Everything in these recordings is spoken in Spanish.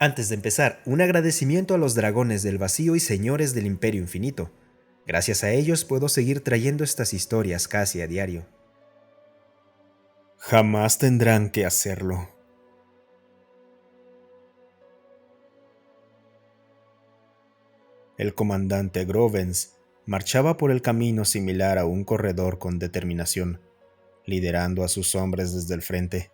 Antes de empezar, un agradecimiento a los dragones del vacío y señores del Imperio Infinito. Gracias a ellos puedo seguir trayendo estas historias casi a diario. Jamás tendrán que hacerlo. El comandante Grovens marchaba por el camino similar a un corredor con determinación, liderando a sus hombres desde el frente.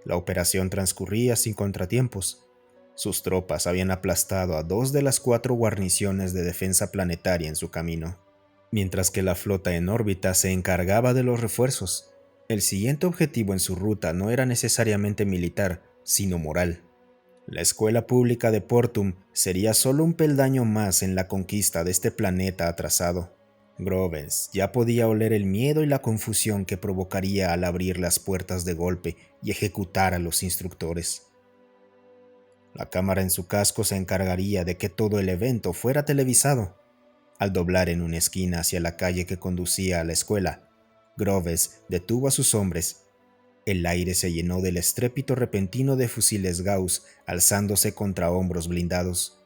La operación transcurría sin contratiempos. Sus tropas habían aplastado a 2 de las 4 guarniciones de defensa planetaria en su camino, mientras que la flota en órbita se encargaba de los refuerzos. El siguiente objetivo en su ruta no era necesariamente militar, sino moral. La escuela pública de Portum sería solo un peldaño más en la conquista de este planeta atrasado. Grovens ya podía oler el miedo y la confusión que provocaría al abrir las puertas de golpe y ejecutar a los instructores. La cámara en su casco se encargaría de que todo el evento fuera televisado. Al doblar en una esquina hacia la calle que conducía a la escuela, Groves detuvo a sus hombres. El aire se llenó del estrépito repentino de fusiles Gauss alzándose contra hombros blindados.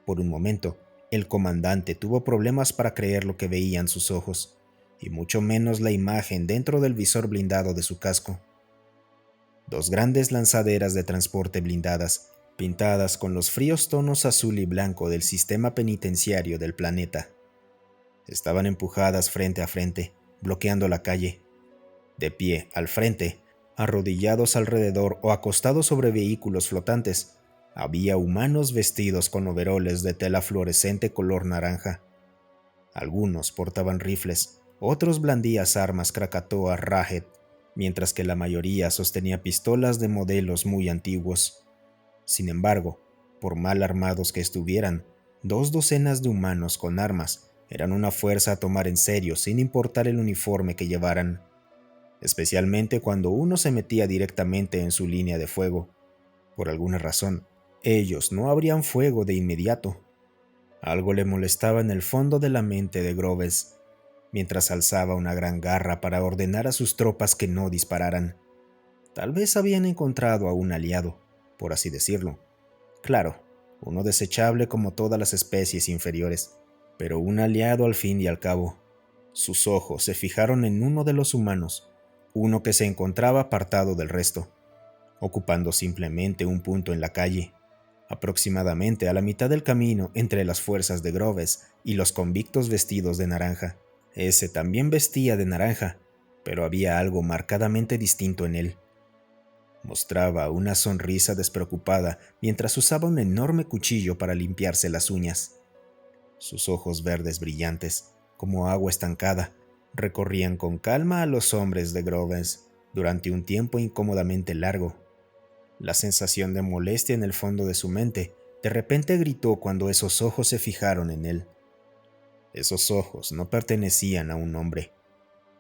Por un momento, el comandante tuvo problemas para creer lo que veían sus ojos, y mucho menos la imagen dentro del visor blindado de su casco. 2 grandes lanzaderas de transporte blindadas, pintadas con los fríos tonos azul y blanco del sistema penitenciario del planeta. Estaban empujadas frente a frente, bloqueando la calle. De pie, al frente, arrodillados alrededor o acostados sobre vehículos flotantes, había humanos vestidos con overoles de tela fluorescente color naranja. Algunos portaban rifles, otros blandían armas Krakatoa Rahet, mientras que la mayoría sostenía pistolas de modelos muy antiguos. Sin embargo, por mal armados que estuvieran, 2 docenas de humanos con armas eran una fuerza a tomar en serio sin importar el uniforme que llevaran, especialmente cuando uno se metía directamente en su línea de fuego. Por alguna razón, ellos no abrían fuego de inmediato. Algo le molestaba en el fondo de la mente de Groves, mientras alzaba una gran garra para ordenar a sus tropas que no dispararan. Tal vez habían encontrado a un aliado, por así decirlo. Claro, uno desechable como todas las especies inferiores, pero un aliado al fin y al cabo. Sus ojos se fijaron en uno de los humanos, uno que se encontraba apartado del resto, ocupando simplemente un punto en la calle, aproximadamente a la mitad del camino entre las fuerzas de Groves y los convictos vestidos de naranja. Ese también vestía de naranja, pero había algo marcadamente distinto en él. Mostraba una sonrisa despreocupada mientras usaba un enorme cuchillo para limpiarse las uñas. Sus ojos verdes brillantes, como agua estancada, recorrían con calma a los hombres de Groves durante un tiempo incómodamente largo. La sensación de molestia en el fondo de su mente de repente gritó cuando esos ojos se fijaron en él. Esos ojos no pertenecían a un hombre.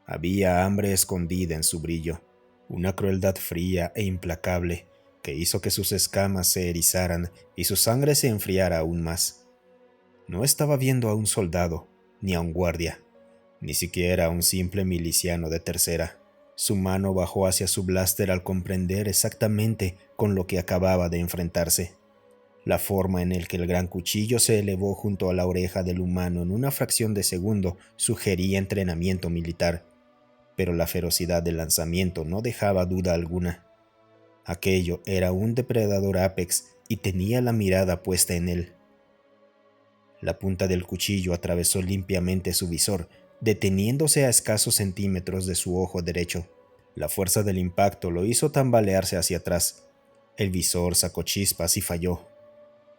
Había hambre escondida en su brillo, una crueldad fría e implacable que hizo que sus escamas se erizaran y su sangre se enfriara aún más. No estaba viendo a un soldado, ni a un guardia, ni siquiera a un simple miliciano de tercera. Su mano bajó hacia su blaster al comprender exactamente con lo que acababa de enfrentarse. La forma en que el gran cuchillo se elevó junto a la oreja del humano en una fracción de segundo sugería entrenamiento militar, pero la ferocidad del lanzamiento no dejaba duda alguna. Aquello era un depredador Apex y tenía la mirada puesta en él. La punta del cuchillo atravesó limpiamente su visor, deteniéndose a escasos centímetros de su ojo derecho. La fuerza del impacto lo hizo tambalearse hacia atrás. El visor sacó chispas y falló.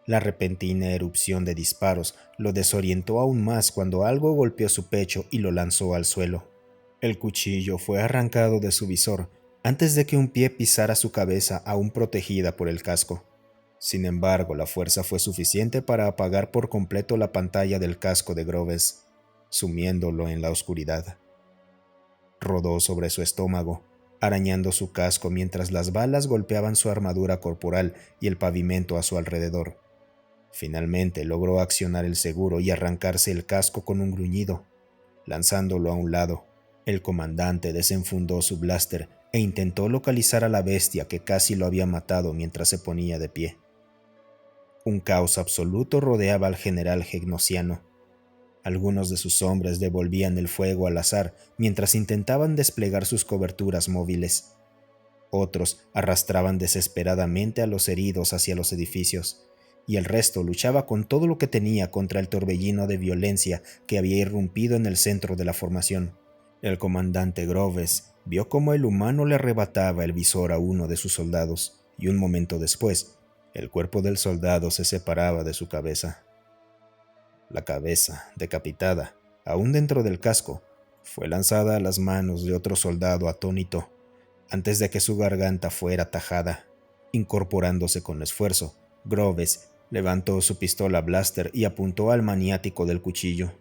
La repentina erupción de disparos lo desorientó aún más cuando algo golpeó su pecho y lo lanzó al suelo. El cuchillo fue arrancado de su visor antes de que un pie pisara su cabeza aún protegida por el casco. Sin embargo, la fuerza fue suficiente para apagar por completo la pantalla del casco de Groves, sumiéndolo en la oscuridad. Rodó sobre su estómago, arañando su casco mientras las balas golpeaban su armadura corporal y el pavimento a su alrededor. Finalmente logró accionar el seguro y arrancarse el casco con un gruñido. Lanzándolo a un lado, el comandante desenfundó su blaster e intentó localizar a la bestia que casi lo había matado mientras se ponía de pie. Un caos absoluto rodeaba al general gegnosiano. Algunos de sus hombres devolvían el fuego al azar mientras intentaban desplegar sus coberturas móviles. Otros arrastraban desesperadamente a los heridos hacia los edificios, y el resto luchaba con todo lo que tenía contra el torbellino de violencia que había irrumpido en el centro de la formación. El comandante Groves vio cómo el humano le arrebataba el visor a uno de sus soldados, y un momento después, el cuerpo del soldado se separaba de su cabeza. La cabeza, decapitada, aún dentro del casco, fue lanzada a las manos de otro soldado atónito, antes de que su garganta fuera tajada. Incorporándose con esfuerzo, Groves levantó su pistola blaster y apuntó al maniático del cuchillo.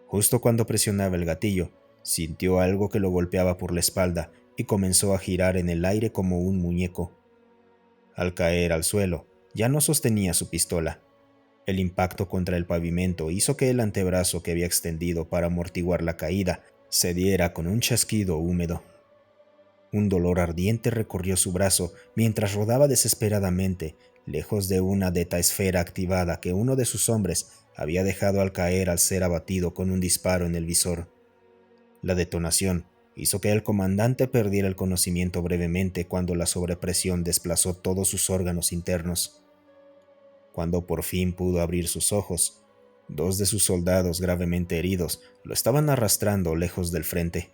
Justo cuando presionaba el gatillo, sintió algo que lo golpeaba por la espalda y comenzó a girar en el aire como un muñeco. Al caer al suelo, ya no sostenía su pistola. El impacto contra el pavimento hizo que el antebrazo que había extendido para amortiguar la caída cediera con un chasquido húmedo. Un dolor ardiente recorrió su brazo mientras rodaba desesperadamente, lejos de una esfera activada que uno de sus hombres había dejado al caer al ser abatido con un disparo en el visor. La detonación hizo que el comandante perdiera el conocimiento brevemente cuando la sobrepresión desplazó todos sus órganos internos. Cuando por fin pudo abrir sus ojos, dos de sus soldados gravemente heridos lo estaban arrastrando lejos del frente.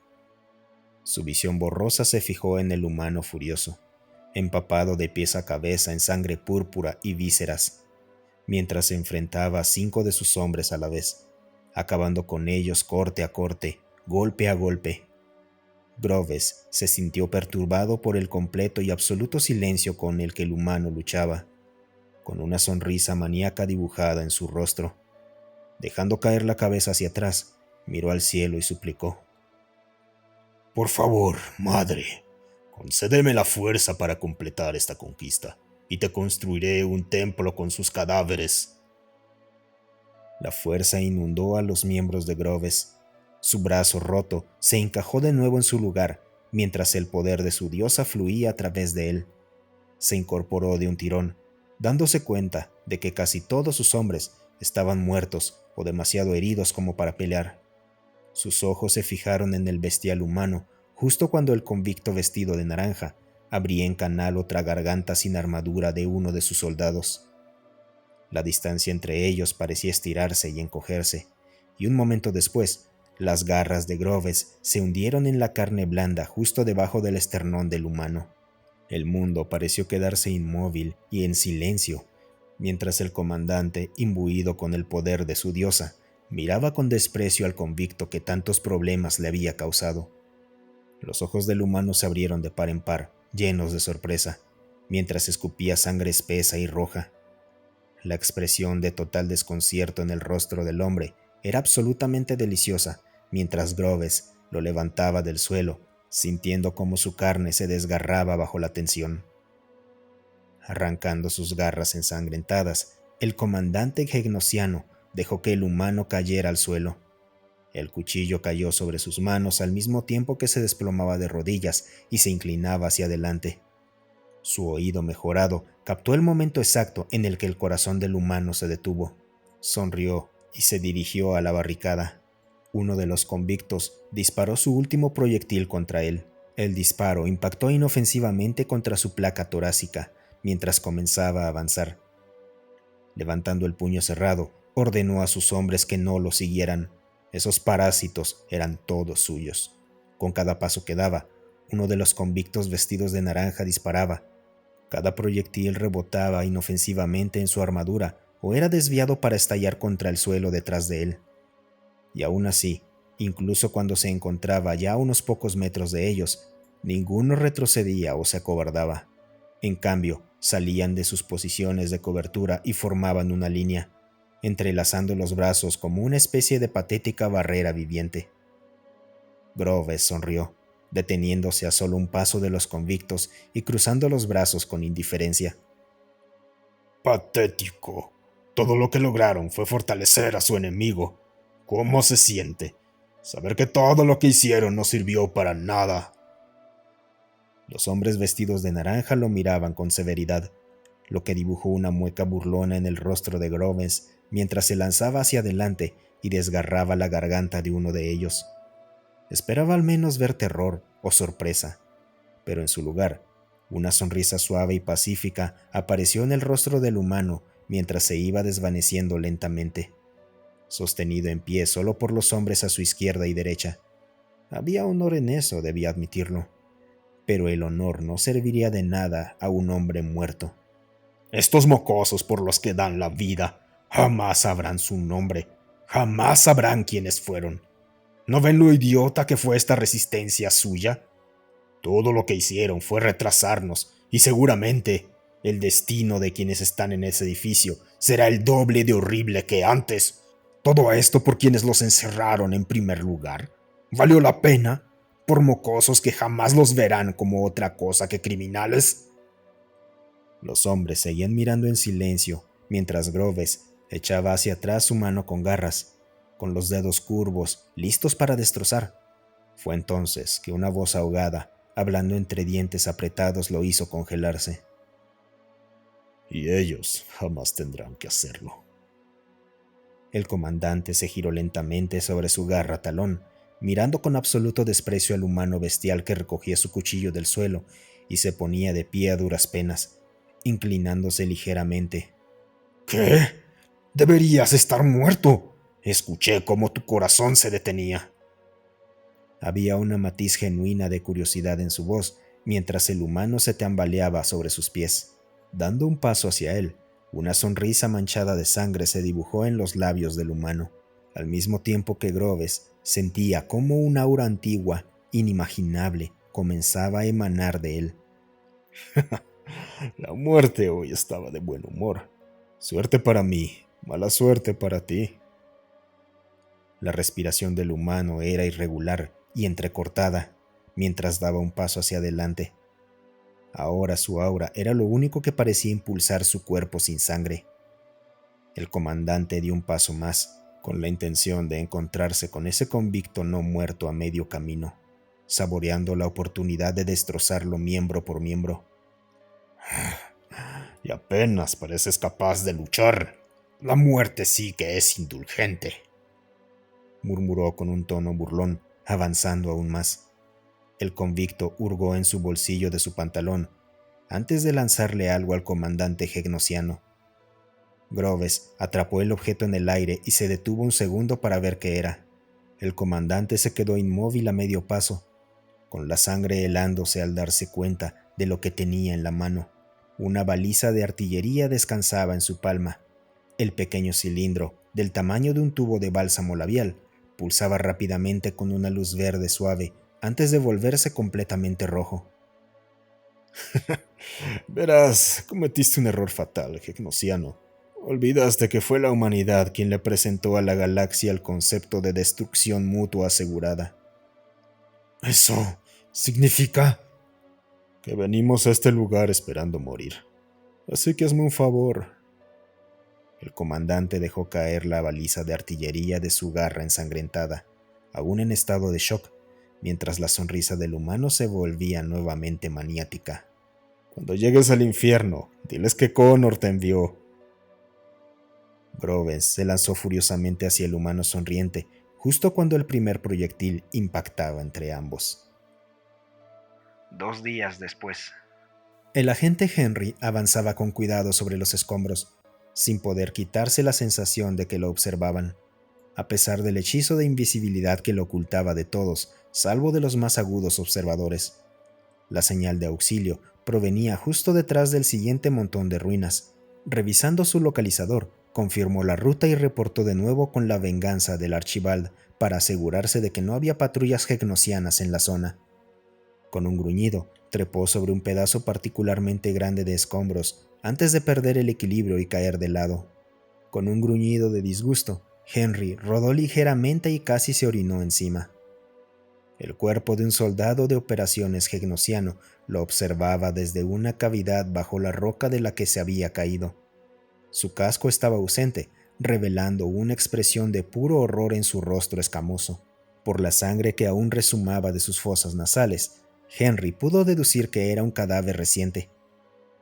Su visión borrosa se fijó en el humano furioso, empapado de pies a cabeza en sangre púrpura y vísceras, mientras se enfrentaba a 5 de sus hombres a la vez, acabando con ellos corte a corte, golpe a golpe. Groves se sintió perturbado por el completo y absoluto silencio con el que el humano luchaba, con una sonrisa maníaca dibujada en su rostro. Dejando caer la cabeza hacia atrás, miró al cielo y suplicó: «Por favor, madre, concédeme la fuerza para completar esta conquista, y te construiré un templo con sus cadáveres». La fuerza inundó a los miembros de Groves. Su brazo roto se encajó de nuevo en su lugar, mientras el poder de su diosa fluía a través de él. Se incorporó de un tirón, dándose cuenta de que casi todos sus hombres estaban muertos o demasiado heridos como para pelear. Sus ojos se fijaron en el bestial humano justo cuando el convicto vestido de naranja abría en canal otra garganta sin armadura de uno de sus soldados. La distancia entre ellos parecía estirarse y encogerse, y un momento después, las garras de Groves se hundieron en la carne blanda justo debajo del esternón del humano. El mundo pareció quedarse inmóvil y en silencio, mientras el comandante, imbuido con el poder de su diosa, miraba con desprecio al convicto que tantos problemas le había causado. Los ojos del humano se abrieron de par en par, llenos de sorpresa, mientras escupía sangre espesa y roja. La expresión de total desconcierto en el rostro del hombre era absolutamente deliciosa, mientras Groves lo levantaba del suelo, sintiendo cómo su carne se desgarraba bajo la tensión. Arrancando sus garras ensangrentadas, el comandante gegnosiano dejó que el humano cayera al suelo. El cuchillo cayó sobre sus manos al mismo tiempo que se desplomaba de rodillas y se inclinaba hacia adelante. Su oído mejorado captó el momento exacto en el que el corazón del humano se detuvo. Sonrió y se dirigió a la barricada. Uno de los convictos disparó su último proyectil contra él. El disparo impactó inofensivamente contra su placa torácica mientras comenzaba a avanzar. Levantando el puño cerrado, ordenó a sus hombres que no lo siguieran. Esos parásitos eran todos suyos. Con cada paso que daba, uno de los convictos vestidos de naranja disparaba. Cada proyectil rebotaba inofensivamente en su armadura o era desviado para estallar contra el suelo detrás de él. Y aún así, incluso cuando se encontraba ya a unos pocos metros de ellos, ninguno retrocedía o se acobardaba. En cambio, salían de sus posiciones de cobertura y formaban una línea, entrelazando los brazos como una especie de patética barrera viviente. Groves sonrió, deteniéndose a solo un paso de los convictos y cruzando los brazos con indiferencia. «Patético. Todo lo que lograron fue fortalecer a su enemigo. ¿Cómo se siente? Saber que todo lo que hicieron no sirvió para nada». Los hombres vestidos de naranja lo miraban con severidad. lo que dibujó una mueca burlona en el rostro de Grovens mientras se lanzaba hacia adelante y desgarraba la garganta de uno de ellos. Esperaba al menos ver terror o sorpresa, pero en su lugar, una sonrisa suave y pacífica apareció en el rostro del humano mientras se iba desvaneciendo lentamente, sostenido en pie solo por los hombres a su izquierda y derecha. Había honor en eso, debía admitirlo, pero el honor no serviría de nada a un hombre muerto. Estos mocosos por los que dan la vida jamás sabrán su nombre, jamás sabrán quiénes fueron. ¿No ven lo idiota que fue esta resistencia suya? Todo lo que hicieron fue retrasarnos y seguramente el destino de quienes están en ese edificio será el doble de horrible que antes. Todo esto por quienes los encerraron en primer lugar. ¿Valió la pena? ¿Por mocosos que jamás los verán como otra cosa que criminales? Los hombres seguían mirando en silencio mientras Groves echaba hacia atrás su mano con garras, con los dedos curvos, listos para destrozar. Fue entonces que una voz ahogada, hablando entre dientes apretados, lo hizo congelarse. Y ellos jamás tendrán que hacerlo. El comandante se giró lentamente sobre su garra talón, mirando con absoluto desprecio al humano bestial que recogía su cuchillo del suelo y se ponía de pie a duras penas, inclinándose ligeramente. ¿Qué? Deberías estar muerto. Escuché cómo tu corazón se detenía. Había una matiz genuina de curiosidad en su voz mientras el humano se tambaleaba sobre sus pies. Dando un paso hacia él, una sonrisa manchada de sangre se dibujó en los labios del humano, al mismo tiempo que Groves sentía cómo un aura antigua, inimaginable, comenzaba a emanar de él. La muerte hoy estaba de buen humor. Suerte para mí, mala suerte para ti. La respiración del humano era irregular y entrecortada mientras daba un paso hacia adelante. Ahora su aura era lo único que parecía impulsar su cuerpo sin sangre. El comandante dio un paso más, con la intención de encontrarse con ese convicto no muerto a medio camino, saboreando la oportunidad de destrozarlo miembro por miembro. Y apenas pareces capaz de luchar. La muerte sí que es indulgente, murmuró con un tono burlón, avanzando aún más. El convicto hurgó en su bolsillo de su pantalón, antes de lanzarle algo al comandante gegnosiano. Groves atrapó el objeto en el aire y se detuvo un segundo para ver qué era. El comandante se quedó inmóvil a medio paso, con la sangre helándose al darse cuenta de lo que tenía en la mano. Una baliza de artillería descansaba en su palma. El pequeño cilindro, del tamaño de un tubo de bálsamo labial, pulsaba rápidamente con una luz verde suave antes de volverse completamente rojo. Verás, cometiste un error fatal, gegnosiano. Olvidaste que fue la humanidad quien le presentó a la galaxia el concepto de destrucción mutua asegurada. ¿Eso significa? Que venimos a este lugar esperando morir. Así que hazme un favor. El comandante dejó caer la baliza de artillería de su garra ensangrentada, aún en estado de shock, mientras la sonrisa del humano se volvía nuevamente maniática. Cuando llegues al infierno, diles que Connor te envió. Groves se lanzó furiosamente hacia el humano sonriente, justo cuando el primer proyectil impactaba entre ambos. 2 días después. El agente Henry avanzaba con cuidado sobre los escombros, sin poder quitarse la sensación de que lo observaban, a pesar del hechizo de invisibilidad que lo ocultaba de todos, salvo de los más agudos observadores. La señal de auxilio provenía justo detrás del siguiente montón de ruinas. Revisando su localizador, confirmó la ruta y reportó de nuevo con la venganza del Archibald para asegurarse de que no había patrullas gegnosianas en la zona. Con un gruñido, trepó sobre un pedazo particularmente grande de escombros antes de perder el equilibrio y caer de lado. Con un gruñido de disgusto, Henry rodó ligeramente y casi se orinó encima. El cuerpo de un soldado de operaciones gegnosiano lo observaba desde una cavidad bajo la roca de la que se había caído. Su casco estaba ausente, revelando una expresión de puro horror en su rostro escamoso. Por la sangre que aún rezumaba de sus fosas nasales, Henry pudo deducir que era un cadáver reciente.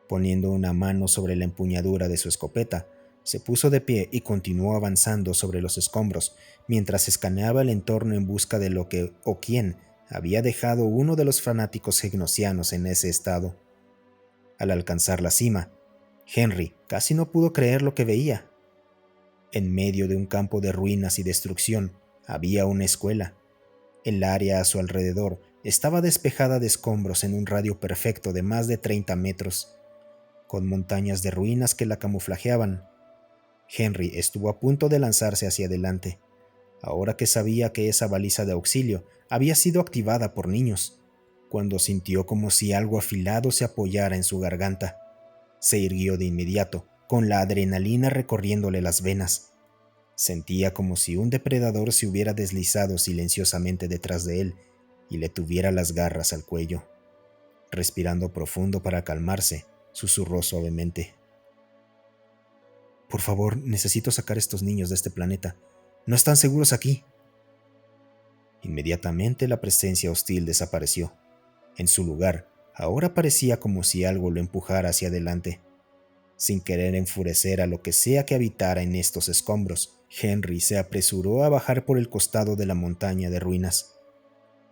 Poniendo una mano sobre la empuñadura de su escopeta, se puso de pie y continuó avanzando sobre los escombros mientras escaneaba el entorno en busca de lo que o quién había dejado uno de los fanáticos gnosianos en ese estado. Al alcanzar la cima, Henry casi no pudo creer lo que veía. En medio de un campo de ruinas y destrucción había una escuela. El área a su alrededor estaba despejada de escombros en un radio perfecto de más de 30 metros, con montañas de ruinas que la camuflajeaban. Henry estuvo a punto de lanzarse hacia adelante, ahora que sabía que esa baliza de auxilio había sido activada por niños, cuando sintió como si algo afilado se apoyara en su garganta. Se irguió de inmediato, con la adrenalina recorriéndole las venas. Sentía como si un depredador se hubiera deslizado silenciosamente detrás de él y le tuviera las garras al cuello. Respirando profundo para calmarse, susurró suavemente: «Por favor, necesito sacar a estos niños de este planeta. No están seguros aquí». Inmediatamente la presencia hostil desapareció. En su lugar, ahora parecía como si algo lo empujara hacia adelante. Sin querer enfurecer a lo que sea que habitara en estos escombros, Henry se apresuró a bajar por el costado de la montaña de ruinas.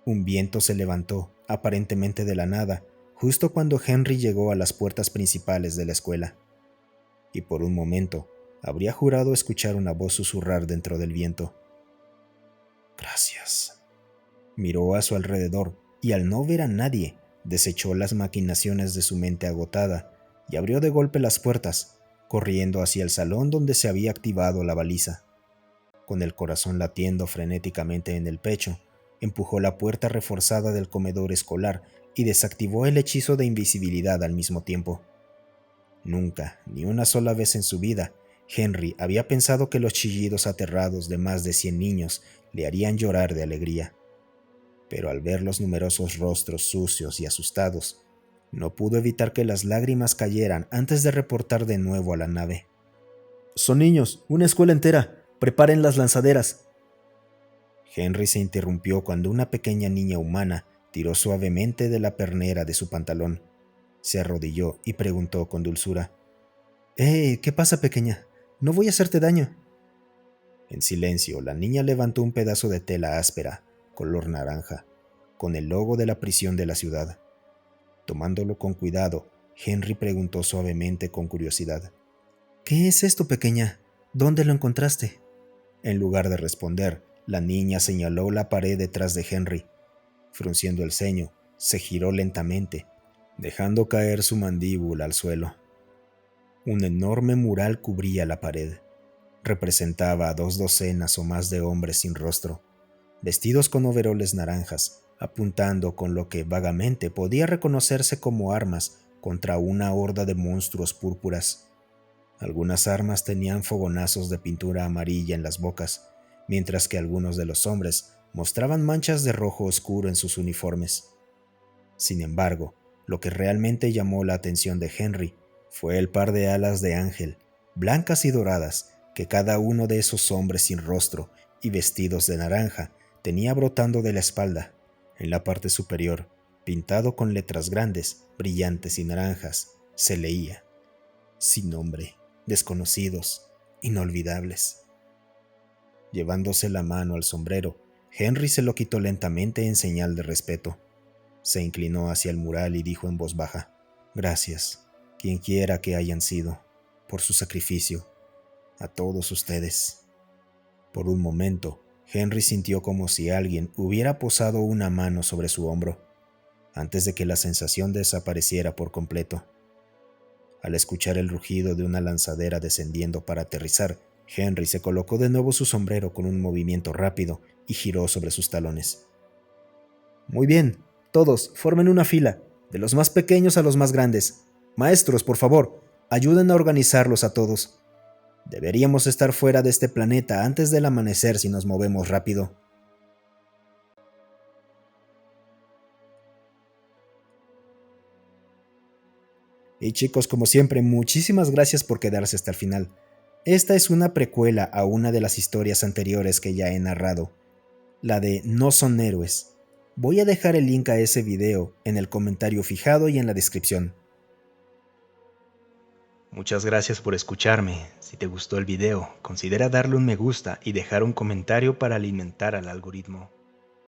Un viento se levantó, aparentemente de la nada, justo cuando Henry llegó a las puertas principales de la escuela. Y por un momento, habría jurado escuchar una voz susurrar dentro del viento: «Gracias». Miró a su alrededor y al no ver a nadie, desechó las maquinaciones de su mente agotada y abrió de golpe las puertas, corriendo hacia el salón donde se había activado la baliza. Con el corazón latiendo frenéticamente en el pecho, empujó la puerta reforzada del comedor escolar y desactivó el hechizo de invisibilidad al mismo tiempo. Nunca, ni una sola vez en su vida, Henry había pensado que los chillidos aterrados de más de 100 niños le harían llorar de alegría. Pero al ver los numerosos rostros sucios y asustados, no pudo evitar que las lágrimas cayeran antes de reportar de nuevo a la nave: «Son niños, una escuela entera. Preparen las lanzaderas». Henry se interrumpió cuando una pequeña niña humana tiró suavemente de la pernera de su pantalón. Se arrodilló y preguntó con dulzura: ¿Qué pasa, pequeña? No voy a hacerte daño». En silencio, la niña levantó un pedazo de tela áspera, color naranja, con el logo de la prisión de la ciudad. Tomándolo con cuidado, Henry preguntó suavemente con curiosidad: «¿Qué es esto, pequeña? ¿Dónde lo encontraste?». En lugar de responder, la niña señaló la pared detrás de Henry. Frunciendo el ceño, se giró lentamente, dejando caer su mandíbula al suelo. Un enorme mural cubría la pared. Representaba a 2 docenas o más de hombres sin rostro, vestidos con overoles naranjas, apuntando con lo que vagamente podía reconocerse como armas contra una horda de monstruos púrpuras. Algunas armas tenían fogonazos de pintura amarilla en las bocas, mientras que algunos de los hombres mostraban manchas de rojo oscuro en sus uniformes. Sin embargo, lo que realmente llamó la atención de Henry fue el par de alas de ángel, blancas y doradas, que cada uno de esos hombres sin rostro y vestidos de naranja tenía brotando de la espalda. En la parte superior, pintado con letras grandes, brillantes y naranjas, se leía: «Sin nombre, desconocidos, inolvidables». Llevándose la mano al sombrero, Henry se lo quitó lentamente en señal de respeto. Se inclinó hacia el mural y dijo en voz baja: «Gracias, quien quiera que hayan sido, por su sacrificio, a todos ustedes». Por un momento, Henry sintió como si alguien hubiera posado una mano sobre su hombro, antes de que la sensación desapareciera por completo. Al escuchar el rugido de una lanzadera descendiendo para aterrizar, Henry se colocó de nuevo su sombrero con un movimiento rápido y giró sobre sus talones. «Muy bien, todos, formen una fila, de los más pequeños a los más grandes. Maestros, por favor, ayuden a organizarlos a todos. Deberíamos estar fuera de este planeta antes del amanecer si nos movemos rápido». Y chicos, como siempre, muchísimas gracias por quedarse hasta el final. Esta es una precuela a una de las historias anteriores que ya he narrado, la de No son héroes. Voy a dejar el link a ese video en el comentario fijado y en la descripción. Muchas gracias por escucharme. Si te gustó el video, considera darle un me gusta y dejar un comentario para alimentar al algoritmo.